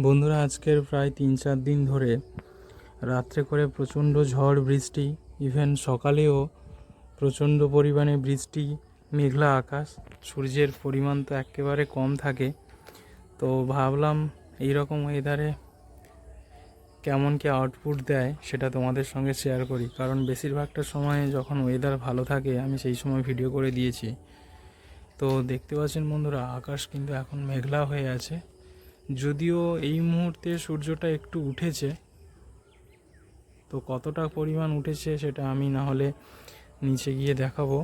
বন্ধুরা, আজকের প্রায় 3-4 দিন ধরে রাত্রে করে প্রচণ্ড ঝড় বৃষ্টি, ইভেন সকালেও প্রচণ্ড পরিমাণে বৃষ্টি, মেঘলা আকাশ। সূর্যের পরিমাণ তো একেবারে কম থাকে। তো ভাবলাম এই রকম ওয়েদারে কেমন কি আউটপুট দেয় সেটা তোমাদের সঙ্গে শেয়ার করি, কারণ বেশিরভাগটা সময় যখন ওয়েদার ভালো থাকে আমি সেই সময় ভিডিও করে দিয়েছি। তো দেখতে পাচ্ছেন বন্ধুরা, আকাশ কিন্তু এখন মেঘলা হয়ে আছে। যদিও এই মুহূর্তে সূর্যটা একটু উঠেছে, তো কতটা পরিমাণ উঠেছে সেটা আমি না হলে নিচে গিয়ে দেখাবো।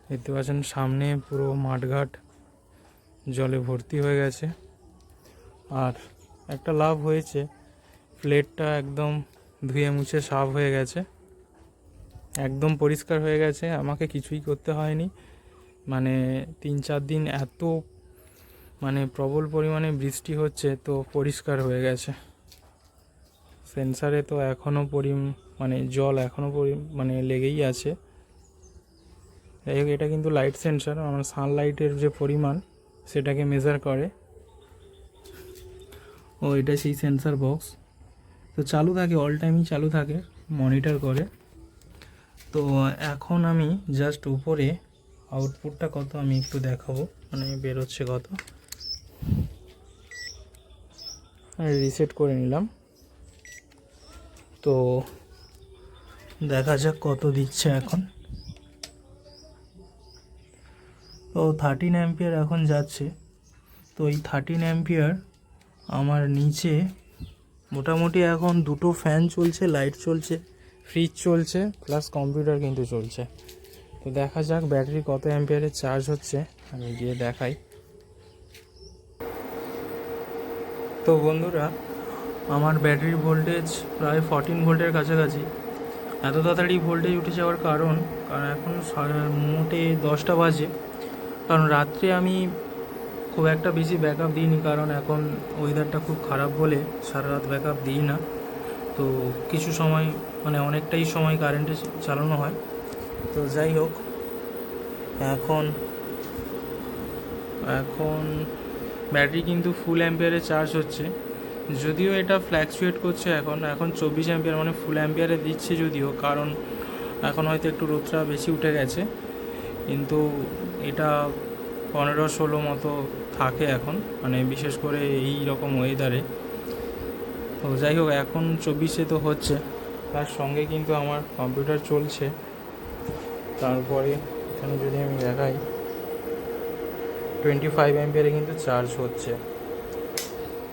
দেখতে পাচ্ছেন সামনে পুরো মাঠঘাট জলে ভর্তি হয়ে গেছে। আর একটা লাভ হয়েছে, প্লেটটা একদম ধুয়ে মুছে সাফ হয়ে গেছে, একদম পরিষ্কার হয়ে গেছে। আমাকে কিছুই করতে হয়নি। মানে 3-4 দিন এত প্রবল পরিমাণে বৃষ্টি হচ্ছে, তো পরিষ্কার হয়ে গেছে। সেন্সারে তো এখনও জল এখনও লেগেই আছে। যাই হোক, এটা কিন্তু লাইট সেন্সার, সানলাইটের যে পরিমাণ সেটাকে মেজার করে। ও এটা সেই সেন্সার বক্স, তো চালু থাকে, অল টাইমই চালু থাকে, মনিটর করে। তো এখন আমি জাস্ট উপরে আউটপুটটা কত আমি একটু দেখাবো, বেরোচ্ছে কত। রিসেট করে নিলাম, তো দেখা যাক কত দিচ্ছে এখন। তো 13 অ্যাম্পিয়ার এখন যাচ্ছে। তো এই 13 অ্যাম্পিয়ার আমার নিচে মোটামুটি এখন দুটো ফ্যান চলছে, লাইট চলছে, ফ্রিজ চলছে, প্লাস কম্পিউটার কিন্তু চলছে। তো দেখা যাক ব্যাটারি কত অ্যাম্পিয়ারের চার্জ হচ্ছে, আমি গিয়ে দেখাই। তো বন্ধুরা, আমার ব্যাটারি ভোল্টেজ প্রায় 14 ভোল্টের কাছাকাছি। এত তাড়াতাড়ি ভোল্টেজ উঠে যাওয়ার কারণ এখন মোটে 10টা বাজে। কারণ রাত্রে আমি খুব একটা বেশি ব্যাকআপ দিইনি, কারণ এখন ওয়েদারটা খুব খারাপ বলে সারা রাত ব্যাকআপ দিই না। তো কিছু সময় অনেকটাই সময় কারেন্টে চালানো হয়। তো যাই হোক, এখন এখন ব্যাটারি কিন্তু ফুল অ্যাম্পিয়ারে চার্জ হচ্ছে। যদিও এটা ফ্ল্যাকচুয়েট করছে, এখন 24 অ্যাম্পিয়ার, ফুল অ্যাম্পিয়ারে দিচ্ছে যদিও, কারণ এখন হয়তো একটু রোদটা বেশি উঠে গেছে, কিন্তু এটা 15-16 মতো থাকে এখন, বিশেষ করে এই রকম ওয়েদারে। তো যাই হোক, এখন 24-এ তো হচ্ছে, তার সঙ্গে কিন্তু আমার কম্পিউটার চলছে। তারপরে এখানে যদি আমি দেখাই, 25 অ্যাম্পিয়ারে কিন্তু চার্জ হচ্ছে।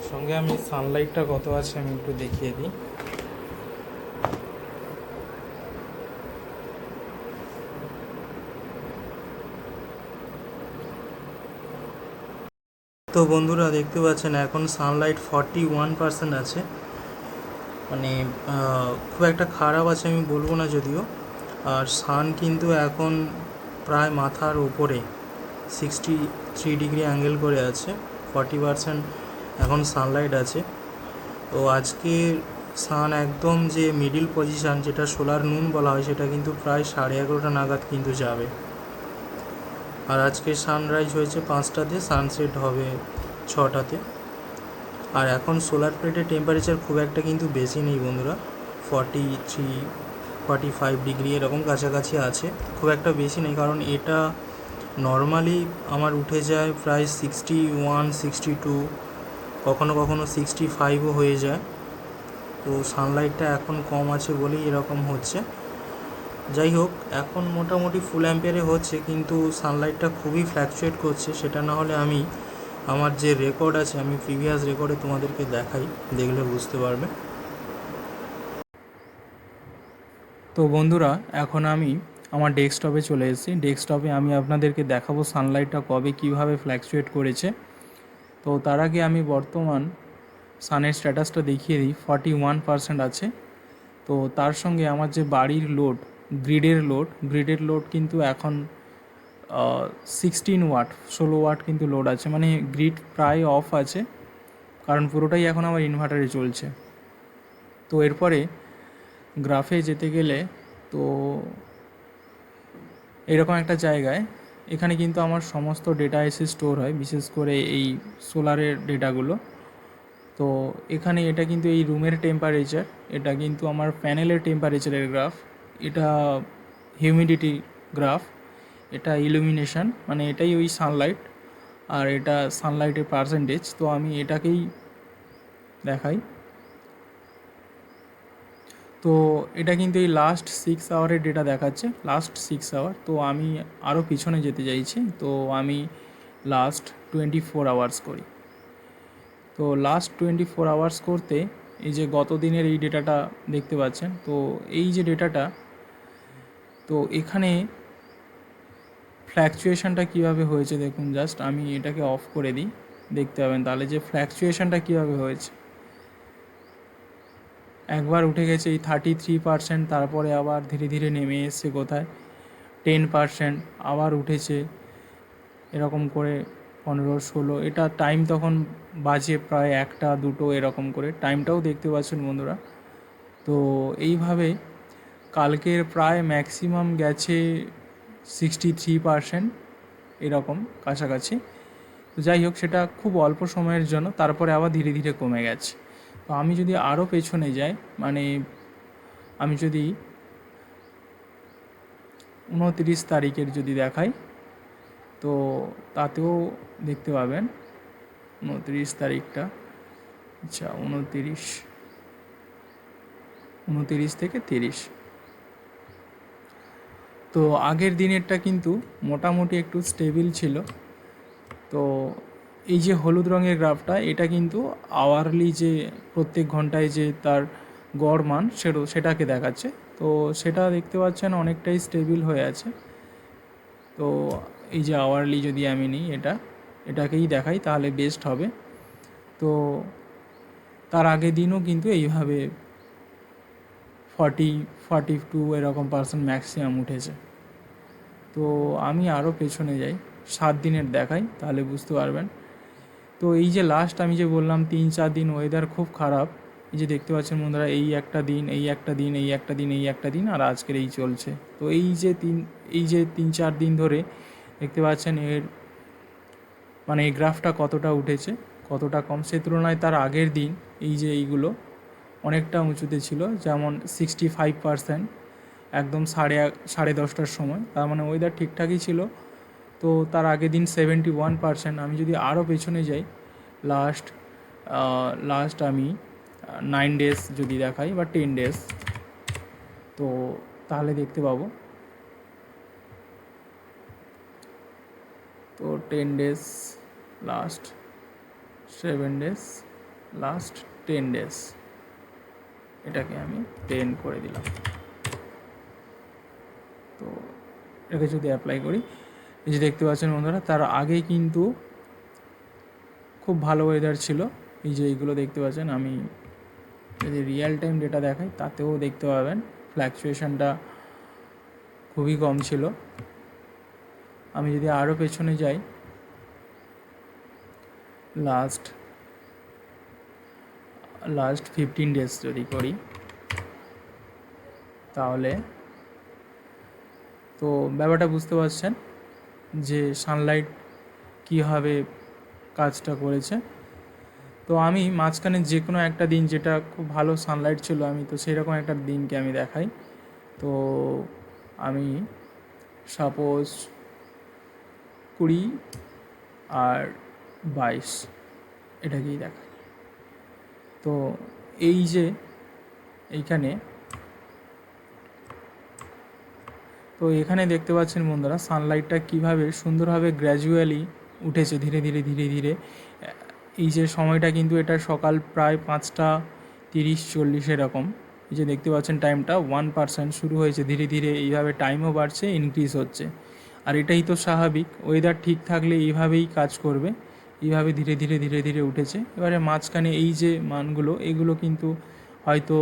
সঙ্গে আমি সানলাইটটা কত আছে আমি একটু দেখিয়ে দিই। তো বন্ধুরা, দেখতে পাচ্ছেন এখন সানলাইট 41% আছে। খুব একটা খারাপ আছে আমি বলবো না যদিও। আর সান কিন্তু এখন প্রায় মাথার উপরে 63 ডিগ্রি অ্যাঙ্গেল করে আছে, 40% এখন সানলাইট আছে। তো আজকে সান একদম যে মিডিল পজিশান, যেটা সোলার নুন বলা হয়, সেটা কিন্তু প্রায় 11:30 নাগাদ কিন্তু যাবে। আর আজকে সানরাইজ হয়েছে 5টাতে, সানসেট হবে 6টাতে। আর এখন সোলার প্লেটের টেম্পারেচার খুব একটা কিন্তু বেশি নেই বন্ধুরা, 43-45 ডিগ্রি এরকম কাছাকাছি আছে, খুব একটা বেশি নেই। কারণ এটা নর্মালি আমার উঠে যায় প্রায় 61-62, কখনো কখনো 65ও হয়ে যায়। তো সানলাইটটা এখন কম আছে বলেই এরকম হচ্ছে। যাই হোক, এখন মোটামুটি ফুল অ্যাম্পিয়ারে হচ্ছে, কিন্তু সানলাইটটা খুবই ফ্ল্যাকচুয়েট করছে। সেটা না হলে আমি আমার যে রেকর্ড আছে, আমি প্রিভিয়াস রেকর্ডে তোমাদেরকে দেখাই, দেখলে বুঝতে পারবে। তো বন্ধুরা, এখন আমি আমার ডেস্কটপে চলে এসেছি। ডেস্কটপে আমি আপনাদেরকে দেখাবো সানলাইটটা কবে কীভাবে ফ্ল্যাকচুয়েট করেছে। তো তার আগে আমি বর্তমান সানের স্ট্যাটাসটা দেখিয়ে দিই। 41% আছে। তো তার সঙ্গে আমার যে বাড়ির লোড, গ্রিডের লোড কিন্তু এখন 16 ওয়াট, 16 ওয়াট কিন্তু লোড আছে। গ্রিড প্রায় অফ আছে, কারণ পুরোটাই এখন আমার ইনভার্টারে চলছে। তো এরপরে গ্রাফে যেতে গেলে, তো এরকম একটা জায়গায়, এখানে কিন্তু আমার সমস্ত ডেটা এসে স্টোর হয়, বিশেষ করে এই সোলারের ডেটাগুলো। তো এখানে এটা কিন্তু এই রুমের টেম্পারেচার, এটা কিন্তু আমার প্যানেলের টেম্পারেচারের গ্রাফ, এটা হিউমিডিটি গ্রাফ, এটা ইলুমিনেশন মানে এটাই ওই সানলাইট, আর এটা সানলাইটের পার্সেন্টেজ। তো আমি এটাকেই দেখাই। তো এটা কিন্তু এই লাস্ট 6 আওয়ারের ডেটা দেখাচ্ছে, লাস্ট 6 আওয়ার। তো আমি আরও পিছনে যেতে চাইছি, তো আমি লাস্ট 24 আওয়ার্স করি। তো লাস্ট 24 আওয়ার্স করতে এই যে গত দিনের এই ডেটাটা দেখতে পাচ্ছেন, তো এই যে ডেটাটা, তো এখানে ফ্ল্যাকচুয়েশনটা কীভাবে হয়েছে দেখুন। জাস্ট আমি এটাকে অফ করে দিই, দেখতে পাবেন তাহলে যে ফ্ল্যাকচুয়েশনটা কীভাবে হয়েছে। একবার উঠে গেছে এই 33%, তারপরে আবার ধীরে ধীরে নেমে এসছে কোথায় 10%, আবার উঠেছে এরকম করে 15-16। এটা টাইম তখন বাজে প্রায় 1টা 2টো এরকম করে, টাইমটাও দেখতে পাচ্ছেন বন্ধুরা। তো এইভাবে কালকের প্রায় ম্যাক্সিমাম গেছে 63% এরকম কাছাকাছি। তো যাই হোক, সেটা খুব অল্প সময়ের জন্য, তারপরে আবার ধীরে ধীরে কমে গেছে। তো আমি যদি আরও পেছনে যাই, মানে আমি যদি 29 তারিখের যদি দেখাই, তো তাতেও দেখতে পাবেন 29 তারিখটা, আচ্ছা 29 থেকে 30। তো আগের দিনেরটা কিন্তু মোটামুটি একটু স্টেবিল ছিল। তো এই যে হলুদ রঙের গ্রাফটা, এটা কিন্তু আওয়ারলি যে প্রত্যেক ঘন্টায় যে তার গড় মান সেটাকে দেখাচ্ছে। তো সেটা দেখতে পাচ্ছেন অনেকটাই স্টেবিল হয়ে আছে। তো এই যে আওয়ারলি যদি আমি নিই, এটাকেই দেখাই তাহলে বেস্ট হবে। তো তার আগের দিনও কিন্তু এইভাবে 42 এরকম পার্সেন্ট ম্যাক্সিমাম উঠেছে। তো আমি আরও পেছনে যাই, 7 দিনের দেখাই তাহলে বুঝতে পারবেন। তো এই যে লাস্ট আমি যে বললাম 3-4 দিন ওয়েদার খুব খারাপ, এই যে দেখতে পাচ্ছেন বন্ধুরা, এই একটা দিন, এই একটা দিন, এই একটা দিন, এই একটা দিন, আর আজকের এই চলছে। তো এই যে 3-4 দিন ধরে দেখতে পাচ্ছেন এর মানে এই গ্রাফটা কতটা উঠেছে, কতটা কম, সে তুলনায় তার আগের দিন এই যে এইগুলো অনেকটা উঁচুতে ছিল, যেমন 65% একদম 10:30টার সময়, তার মানে ওয়েদার ঠিকঠাকই ছিল। তো তার আগের দিন 71%। আমি যদি আরও পেছনে যাই, লাস্ট আমি 9 ডেজ যদি দেখাই বা 10 ডেজ, তো তাহলে দেখতে পাবো, তো 10 days, last 7 days, last 10 days, এটাকে আমি 10 করে দিলাম। তো এটাকে যদি অ্যাপ্লাই করি, এই যে দেখতে পাচ্ছেন বন্ধুরা, তার আগে কিন্তু খুব ভালো ওয়েদার ছিল। এই যে এইগুলো দেখতে পাচ্ছেন, আমি যদি রিয়েল টাইম ডেটা দেখাই তাতেও দেখতে পাবেন ফ্ল্যাকচুয়েশনটা খুবই কম ছিল। আমি যদি আরও পেছনে যাই, লাস্ট 15 ডেজ যদি করি, তাহলে তো ব্যাপারটা বুঝতে পারছেন যে সানলাইট কীভাবে কাজটা করেছে। তো আমি মাঝখানে যে কোনো একটা দিন যেটা খুব ভালো সানলাইট ছিল, আমি তো সেরকম একটা দিনকে আমি দেখাই। তো আমি সাপোজ 20 আর 22 এটাকেই দেখাই। তো এই যে এইখানে, তো এখানে দেখতে পাচ্ছেন বন্ধুরা সানলাইটটা কীভাবে সুন্দরভাবে গ্র্যাজুয়ালি উঠেছে ধীরে ধীরে ধীরে ধীরে। এই যে সময়টা কিন্তু এটা সকাল প্রায় 5:30-40 এরকম। এই যে দেখতে পাচ্ছেন টাইমটা 1% শুরু হয়েছে, ধীরে ধীরে এইভাবে টাইমও বাড়ছে, ইনক্রিজ হচ্ছে। আর এটাই তো স্বাভাবিক, ওয়েদার ঠিক থাকলে এইভাবেই কাজ করবে, এইভাবে ধীরে ধীরে ধীরে ধীরে উঠেছে। এবারে মাঝখানে এই যে মানগুলো, এগুলো কিন্তু হয়তো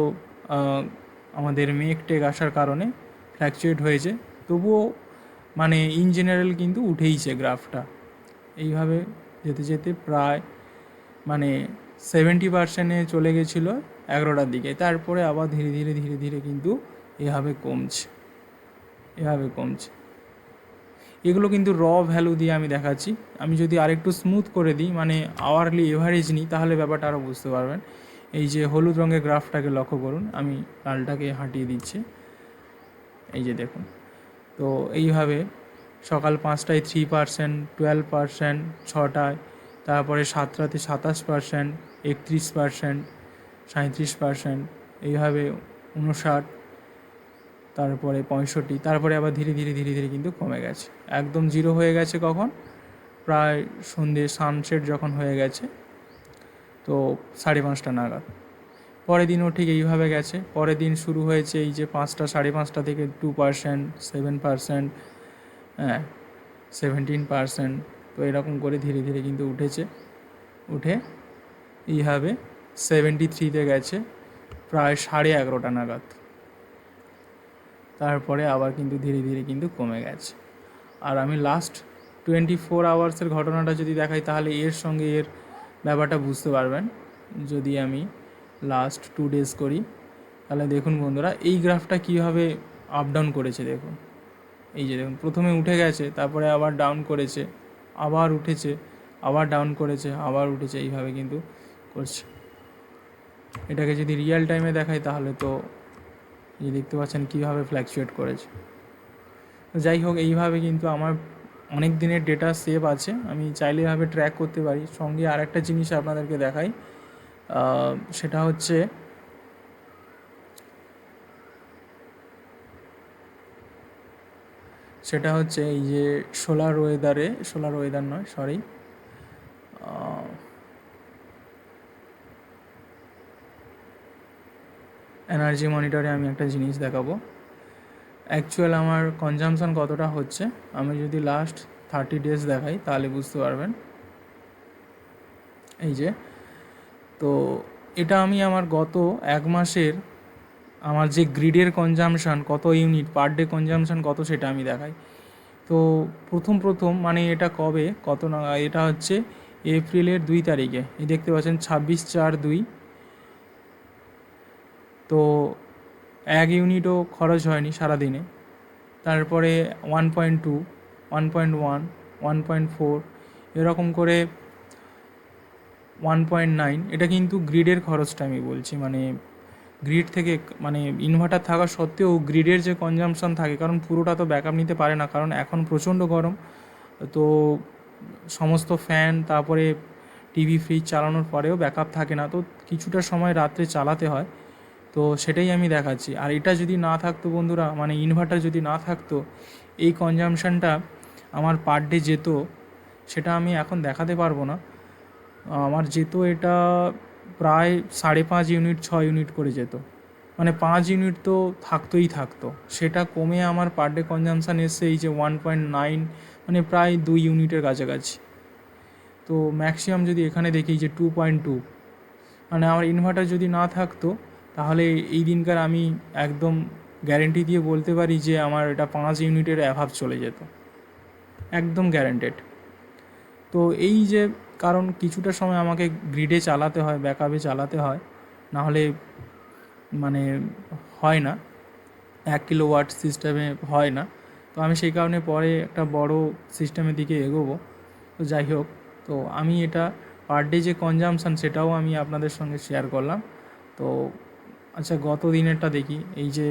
আমাদের মেঘ টেক আসার কারণে ফ্ল্যাকচুয়েট হয়েছে, তবুও মানে ইন জেনারেল কিন্তু উঠেইছে গ্রাফটা। এইভাবে যেতে যেতে প্রায় মানে 70%-এ চলে গেছিলো 11টার দিকে, তারপরে আবার ধীরে ধীরে ধীরে ধীরে কিন্তু এভাবে কমছে। এগুলো কিন্তু র ভ্যালু দিয়ে আমি দেখাচ্ছি। আমি যদি আরেকটু স্মুথ করে দিই, মানে আওয়ারলি এভারেজ নিই, তাহলে ব্যাপারটা আরও বুঝতে পারবেন। এই যে হলুদ রঙের গ্রাফটাকে লক্ষ্য করুন, আমি লালটাকে হাঁটিয়ে দিচ্ছি, এই যে দেখুন। তো এইভাবে সকাল 5টায় 3%, 12%, 6টায়, তারপরে 7টাতে 27%, 31%, 37%, এইভাবে 59, তারপরে 65, তারপরে আবার ধীরে ধীরে ধীরে ধীরে কিন্তু কমে গেছে, একদম জিরো হয়ে গেছে কখন, প্রায় সন্ধ্যে সানসেট যখন হয়ে গেছে, তো 5:30 নাগাদ। পরের দিনও ঠিক এইভাবে গেছে। পরের দিন শুরু হয়েছে এই যে 5টা, 5:30 থেকে 2%, 7%, হ্যাঁ 17%, তো এরকম করে ধীরে ধীরে কিন্তু উঠে এইভাবে 73তে গেছে প্রায় 11:30 নাগাদ। তারপরে আবার কিন্তু ধীরে ধীরে কিন্তু কমে গেছে। আর আমি লাস্ট 24 আওয়ার্সের ঘটনাটা যদি দেখাই, তাহলে এর সঙ্গে এর ব্যাপারটা বুঝতে পারবেন। যদি আমি লাস্ট 2 ডেজ করি, তাহলে দেখুন বন্ধুরা, এই গ্রাফটা কীভাবে আপ ডাউন করেছে দেখুন। এই যে দেখুন, প্রথমে উঠে গেছে, তারপরে আবার ডাউন করেছে, আবার উঠেছে, আবার ডাউন করেছে, আবার উঠেছে, এইভাবে কিন্তু করছে। এটাকে যদি রিয়েল টাইমে দেখাই, তাহলে তো এই দেখতে পাচ্ছেন কীভাবে ফ্ল্যাকচুয়েট করেছে। যাই হোক, এইভাবে কিন্তু আমার অনেক দিনের ডেটা সেভ আছে, আমি চাইলে এভাবে ট্র্যাক করতে পারি। সঙ্গে আর একটা জিনিস আপনাদেরকে দেখাই, সেটা হচ্ছে এই যে সোলার ওয়েদার নয়, সরি, এনার্জি মনিটরে আমি একটা জিনিস দেখাবো। অ্যাকচুয়াল আমার কনজামশান কতটা হচ্ছে, আমি যদি লাস্ট 30 ডেজ দেখাই, তাহলে বুঝতে পারবেন। এই যে, তো এটা আমি আমার গত 1 মাসের আমার যে গ্রিডের কনজামশান কত ইউনিট পার ডে কনজামশান কত, সেটা আমি দেখাই। তো প্রথম মানে এটা কবে, কত না, এটা হচ্ছে এপ্রিলের 2 তারিখে, এই দেখতে পাচ্ছেন 26/4/2। তো 1 ইউনিটও খরচ হয়নি সারাদিনে। তারপরে 1.2, 1.1, 1.4, এরকম করে 1.9। এটা কিন্তু গ্রিডের খরচটা আমি বলছি, মানে গ্রিড থেকে, মানে ইনভার্টার থাকা সত্ত্বেও গ্রিডের যে কনজামশন থাকে, কারণ পুরোটা তো ব্যাকআপ নিতে পারে না, কারণ এখন প্রচণ্ড গরম। তো সমস্ত ফ্যান, তারপরে টিভি, ফ্রিজ চালানোর পরেও ব্যাকআপ থাকে না, তো কিছুটা সময় রাত্রে চালাতে হয়। তো সেটাই আমি দেখাচ্ছি। আর এটা যদি না থাকতো বন্ধুরা, মানে ইনভার্টার যদি না থাকতো, এই কনজামশানটা আমার পার ডে যেত, সেটা আমি এখন দেখাতে পারবো না। আমার যেত এটা প্রায় 5.5 ইউনিট, 6 ইউনিট করে যেত, মানে 5 ইউনিট তো থাকতো। সেটা কমে আমার পার ডে কনজামশান এসছে এই যে 1.9, মানে প্রায় 2 ইউনিটের কাছাকাছি। তো ম্যাক্সিমাম যদি এখানে দেখি যে 2.2, মানে আমার ইনভার্টার যদি না থাকতো, তাহলে এই দিনকার আমি একদম গ্যারেন্টি দিয়ে বলতে পারি যে আমার এটা 5 ইউনিটের অ্যাভাব চলে যেত, একদম গ্যারেন্টেড। তো এই যে, কারণ কিছুটা সময় আমাকে গ্রিডে চালাতে হয়, ব্যাকআপে চালাতে হয়, নাহলে মানে হয় না, 1 কিলোওয়াট সিস্টেমে হয় না। তো আমি সেই কারণে পরে একটা বড় সিস্টেমের দিকে এগোবো। তো যাই হোক, তো আমি এটা পার ডে যে কনজামশান, সেটাও আমি আপনাদের সঙ্গে শেয়ার করলাম। তো আচ্ছা, গত দিনেরটা দেখি। এই যে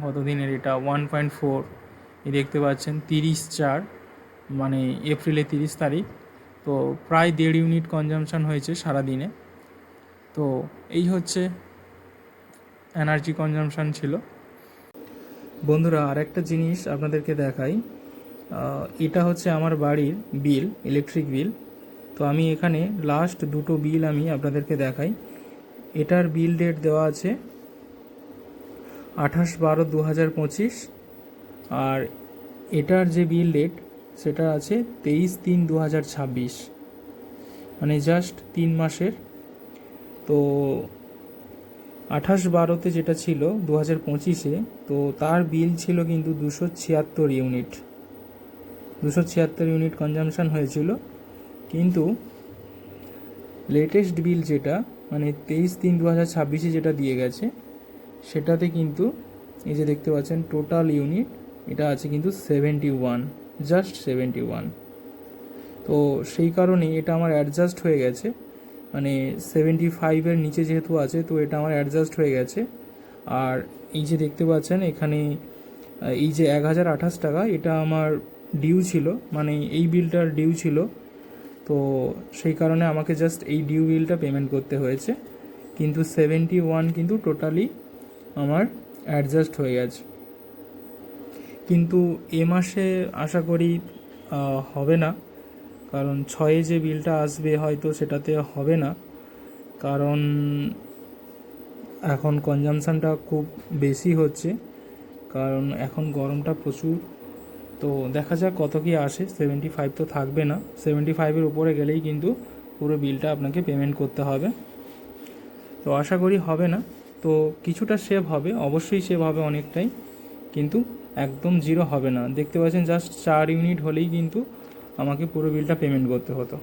গত দিনের এটা 1.4, এই দেখতে পাচ্ছেন 30/4, মানে এপ্রিলের 30 তারিখ। তো প্রায় 1.5 ইউনিট কনজামশান হয়েছে সারাদিনে। তো এই হচ্ছে এনার্জি কনজামশান ছিল। বন্ধুরা, আর একটা জিনিস আপনাদেরকে দেখাই, এটা হচ্ছে আমার বাড়ির বিল, ইলেকট্রিক বিল। তো আমি এখানে লাস্ট 2টো বিল আমি আপনাদেরকে দেখাই। এটার বিল ডেট দেওয়া আছে 28/12/2025, আর এটার যে বিল ডেট সেটা আছে 23/3/2026, মানে জাস্ট 3 মাসের। তো 28/12-তে যেটা ছিল 2025-এ, তো তার বিল ছিল কিন্তু 276 ইউনিট, 276 ইউনিট কনজামশান হয়েছিল। কিন্তু লেটেস্ট বিল যেটা, মানে 23/3/2026-এ যেটা দিয়ে গেছে, সেটাতে কিন্তু এই যে দেখতে পাচ্ছেন টোটাল ইউনিট, এটা আছে কিন্তু 71। জাস্ট 71। তো সেই কারণেই এটা আমার অ্যাডজাস্ট হয়ে গেছে, মানে 75-এর নিচে যেহেতু আছে তো এটা আমার অ্যাডজাস্ট হয়ে গেছে। আর এই যে দেখতে পাচ্ছেন এখানে এই যে 1028 টাকা এটা আমার ডিউ ছিল, মানে এই বিলটার ডিউ ছিল, তো সেই কারণে আমাকে জাস্ট এই ডিউ বিলটা পেমেন্ট করতে হয়েছে। কিন্তু 71 কিন্তু টোটালি আমার অ্যাডজাস্ট হয়ে গেছে। কিন্তু এ মাসে আশা করি হবে না, কারণ 6-এ যে বিলটা আসবে হয়তো সেটাতে হবে না, কারণ এখন কনজামশানটা খুব বেশি হচ্ছে, কারণ এখন গরমটা প্রচুর। তো দেখা যাক কত কি আসে। 75 তো থাকবে না, 75-এর উপরে গেলেই কিন্তু পুরো বিলটা আপনাকে পেমেন্ট করতে হবে। তো আশা করি হবে না, তো কিছুটা সেভ হবে, অবশ্যই সেভ হবে অনেকটাই, কিন্তু একদম জিরো হবে না। দেখতে পাচ্ছেন জাস্ট 4 ইউনিট হলেই কিন্তু আমাকে পুরো বিলটা পেমেন্ট করতে হতো।